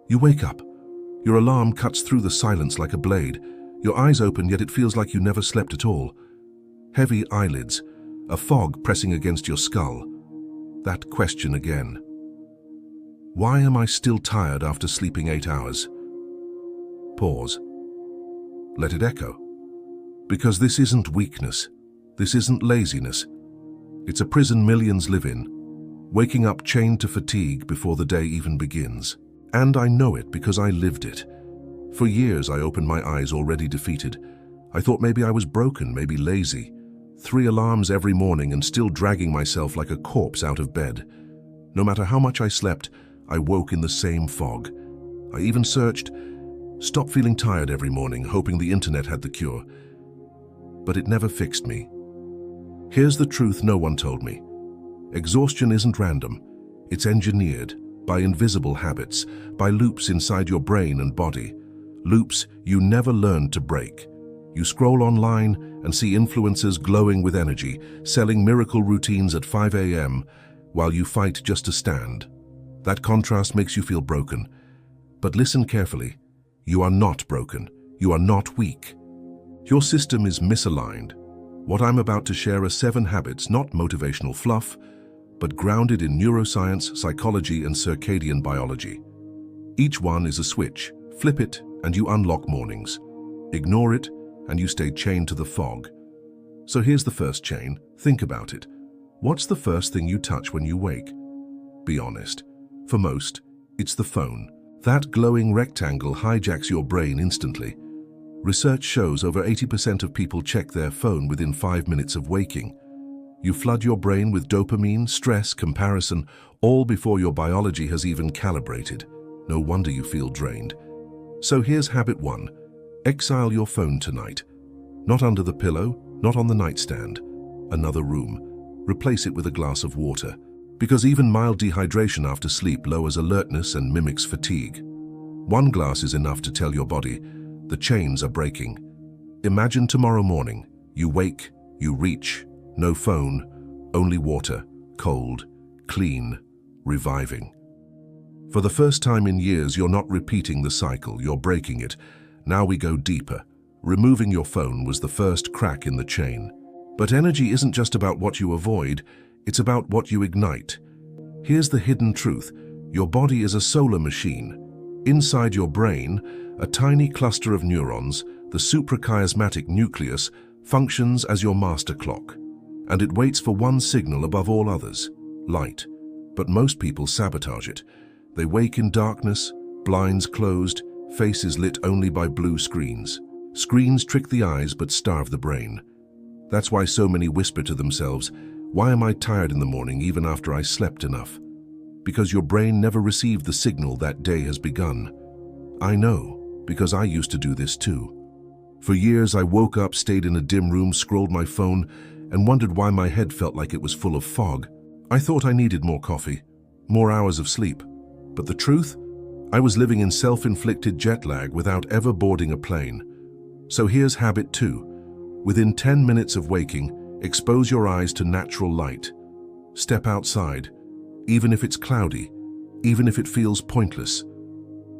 You wake up. Your alarm cuts through the silence like a blade. Your eyes open, yet it feels like you never slept at all. Heavy eyelids, a fog pressing against your skull. That question again. Why am I still tired after sleeping 8 hours? Pause. Let it echo. Because this isn't weakness. This isn't laziness. It's a prison millions live in, waking up chained to fatigue before the day even begins. And I know it because I lived it. For years I opened my eyes already defeated. I thought maybe I was broken, maybe lazy. 3 alarms every morning and still dragging myself like a corpse out of bed. No matter how much I slept, I woke in the same fog. I even searched, stop feeling tired every morning, hoping the internet had the cure. But it never fixed me. Here's the truth no one told me. Exhaustion isn't random. It's engineered by invisible habits, by loops inside your brain and body. Loops you never learned to break. You scroll online and see influencers glowing with energy, selling miracle routines at 5 a.m. while you fight just to stand. That contrast makes you feel broken. But listen carefully. You are not broken. You are not weak. Your system is misaligned. What I'm about to share are 7 habits, not motivational fluff, but grounded in neuroscience, psychology, and circadian biology. Each one is a switch. Flip it, and you unlock mornings. Ignore it, and you stay chained to the fog. So here's the first chain. Think about it. What's the first thing you touch when you wake? Be honest. For most, it's the phone. That glowing rectangle hijacks your brain instantly. Research shows over 80% of people check their phone within 5 minutes of waking. You flood your brain with dopamine, stress, comparison, all before your biology has even calibrated. No wonder you feel drained. So here's habit 1. Exile your phone tonight. Not under the pillow, not on the nightstand. Another room. Replace it with a glass of water. Because even mild dehydration after sleep lowers alertness and mimics fatigue. 1 glass is enough to tell your body, the chains are breaking. Imagine tomorrow morning. You wake, you reach. No phone, only water, cold, clean, reviving. For the first time in years, you're not repeating the cycle, you're breaking it. Now we go deeper. Removing your phone was the first crack in the chain. But energy isn't just about what you avoid, it's about what you ignite. Here's the hidden truth. Your body is a solar machine. Inside your brain, a tiny cluster of neurons, the suprachiasmatic nucleus, functions as your master clock. And it waits for one signal above all others, light. But most people sabotage it. They wake in darkness, blinds closed, faces lit only by blue screens. Screens trick the eyes but starve the brain. That's why so many whisper to themselves, "Why am I tired in the morning even after I slept enough?" Because your brain never received the signal that day has begun. I know, because I used to do this too. For years I woke up, stayed in a dim room, scrolled my phone, and wondered why my head felt like it was full of fog. I thought I needed more coffee, more hours of sleep. But the truth? I was living in self-inflicted jet lag without ever boarding a plane. So here's habit 2. Within 10 minutes of waking, expose your eyes to natural light. Step outside, even if it's cloudy, even if it feels pointless.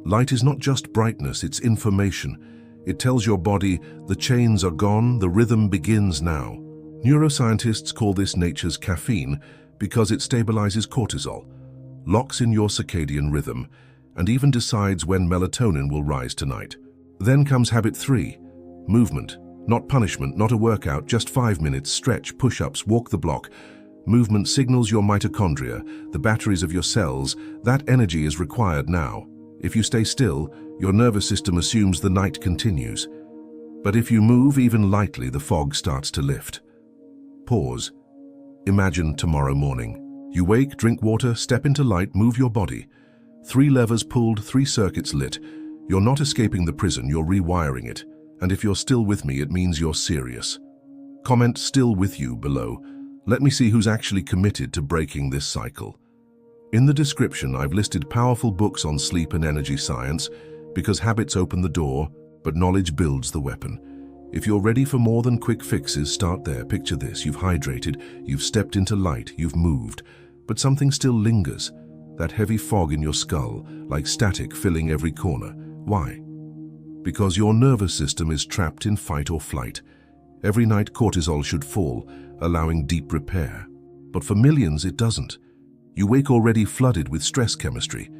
Light is not just brightness, it's information. It tells your body the chains are gone, the rhythm begins now. Neuroscientists call this nature's caffeine because it stabilizes cortisol, locks in your circadian rhythm, and even decides when melatonin will rise tonight. Then comes habit 3, movement. Not punishment, not a workout, just 5 minutes, stretch, push-ups, walk the block. Movement signals your mitochondria, the batteries of your cells, that energy is required now. If you stay still, your nervous system assumes the night continues. But if you move even lightly, the fog starts to lift. Pause. Imagine tomorrow morning. You wake, drink water, step into light, move your body. 3 levers pulled, 3 circuits lit. You're not escaping the prison, you're rewiring it. And if you're still with me, it means you're serious. Comment "still with you" below. Let me see who's actually committed to breaking this cycle. In the description, I've listed powerful books on sleep and energy science because habits open the door, but knowledge builds the weapon. If you're ready for more than quick fixes, start there. Picture this: you've hydrated, you've stepped into light, you've moved, but something still lingers. That heavy fog in your skull, like static filling every corner. Why? Because your nervous system is trapped in fight or flight. Every night cortisol should fall, allowing deep repair. But for millions it doesn't. You wake already flooded with stress chemistry.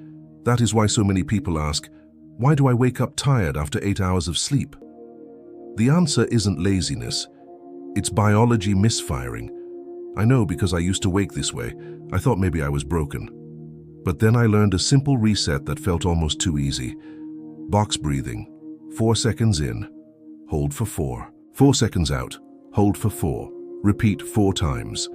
That is why so many people ask, why do I wake up tired after 8 hours of sleep? The answer isn't laziness. It's biology misfiring. I know because I used to wake this way. I thought maybe I was broken. But then I learned a simple reset that felt almost too easy. Box breathing. 4 seconds in, hold for 4. 4 seconds out, hold for 4. Repeat 4 times.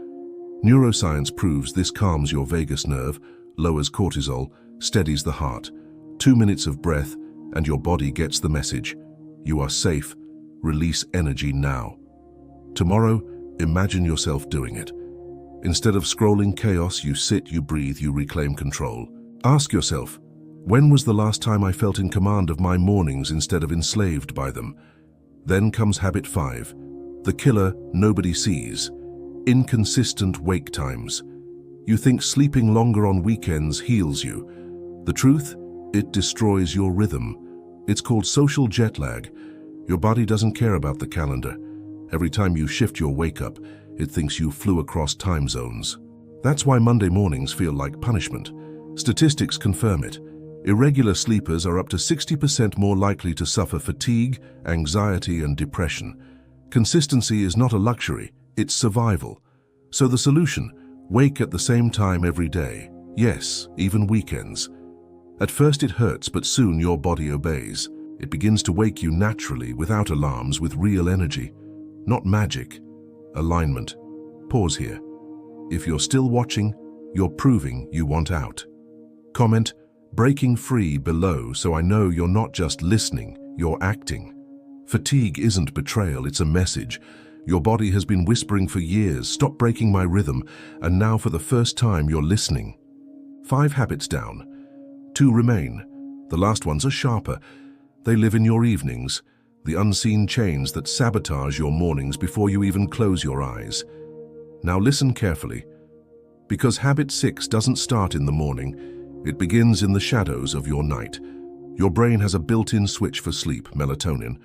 Neuroscience proves this calms your vagus nerve, lowers cortisol, steadies the heart. 2 minutes of breath, and your body gets the message. You are safe. Release energy now. Tomorrow, imagine yourself doing it. Instead of scrolling chaos, you sit, you breathe, you reclaim control. Ask yourself, when was the last time I felt in command of my mornings instead of enslaved by them? Then comes habit 5, the killer nobody sees. Inconsistent wake times. You think sleeping longer on weekends heals you. The truth? It destroys your rhythm. It's called social jet lag. Your body doesn't care about the calendar. Every time you shift your wake-up, it thinks you flew across time zones. That's why Monday mornings feel like punishment. Statistics confirm it. Irregular sleepers are up to 60% more likely to suffer fatigue, anxiety, and depression. Consistency is not a luxury, it's survival. So the solution, wake at the same time every day. Yes, even weekends. At first it hurts, but soon your body obeys. It begins to wake you naturally, without alarms, with real energy. Not magic. Alignment. Pause here. If you're still watching, you're proving you want out. Comment, "Breaking free" below so I know you're not just listening, you're acting. Fatigue isn't betrayal, it's a message. Your body has been whispering for years, "Stop breaking my rhythm," and now for the first time you're listening. 5 habits down. 2 remain. The last ones are sharper. They live in your evenings, the unseen chains that sabotage your mornings before you even close your eyes. Now listen carefully. Because habit 6 doesn't start in the morning, it begins in the shadows of your night. Your brain has a built-in switch for sleep, melatonin.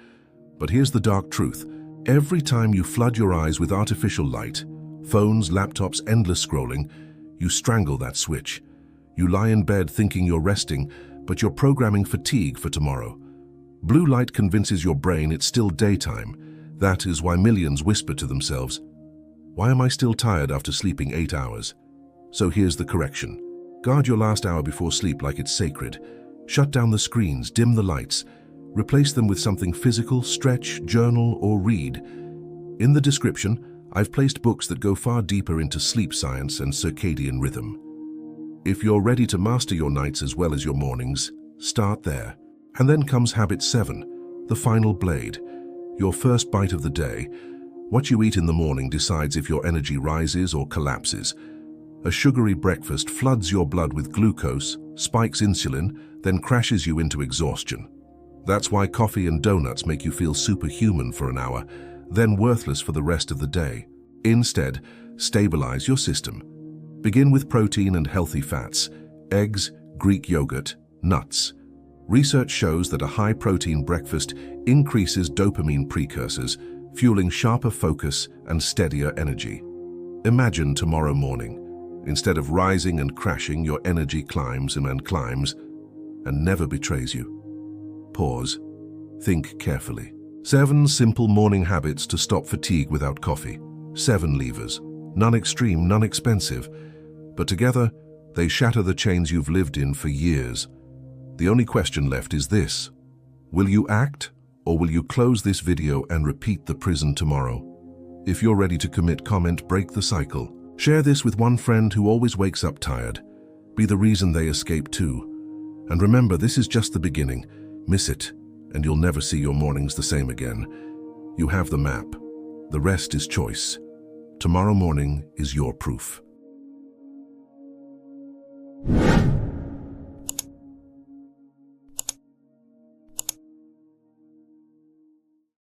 But here's the dark truth. Every time you flood your eyes with artificial light, phones, laptops, endless scrolling, you strangle that switch. You lie in bed thinking you're resting, but you're programming fatigue for tomorrow. Blue light convinces your brain it's still daytime. That is why millions whisper to themselves, "Why am I still tired after sleeping 8 hours?" So here's the correction. Guard your last hour before sleep like it's sacred. Shut down the screens, dim the lights. Replace them with something physical, stretch, journal, or read. In the description, I've placed books that go far deeper into sleep science and circadian rhythm. If you're ready to master your nights as well as your mornings, start there. And then comes habit 7, the final blade. Your first bite of the day. What you eat in the morning decides if your energy rises or collapses. A sugary breakfast floods your blood with glucose, spikes insulin, then crashes you into exhaustion. That's why coffee and donuts make you feel superhuman for an hour, then worthless for the rest of the day. Instead, stabilize your system. Begin with protein and healthy fats, eggs, Greek yogurt, nuts. Research shows that a high-protein breakfast increases dopamine precursors, fueling sharper focus and steadier energy. Imagine tomorrow morning. Instead of rising and crashing, your energy climbs and never betrays you. Pause. Think carefully. 7 simple morning habits to stop fatigue without coffee. 7 levers. None extreme, none expensive. But together, they shatter the chains you've lived in for years. The only question left is this. Will you act, or will you close this video and repeat the prison tomorrow? If you're ready to commit, comment, break the cycle. Share this with one friend who always wakes up tired. Be the reason they escape too. And remember, this is just the beginning. Miss it, and you'll never see your mornings the same again. You have the map. The rest is choice. Tomorrow morning is your proof.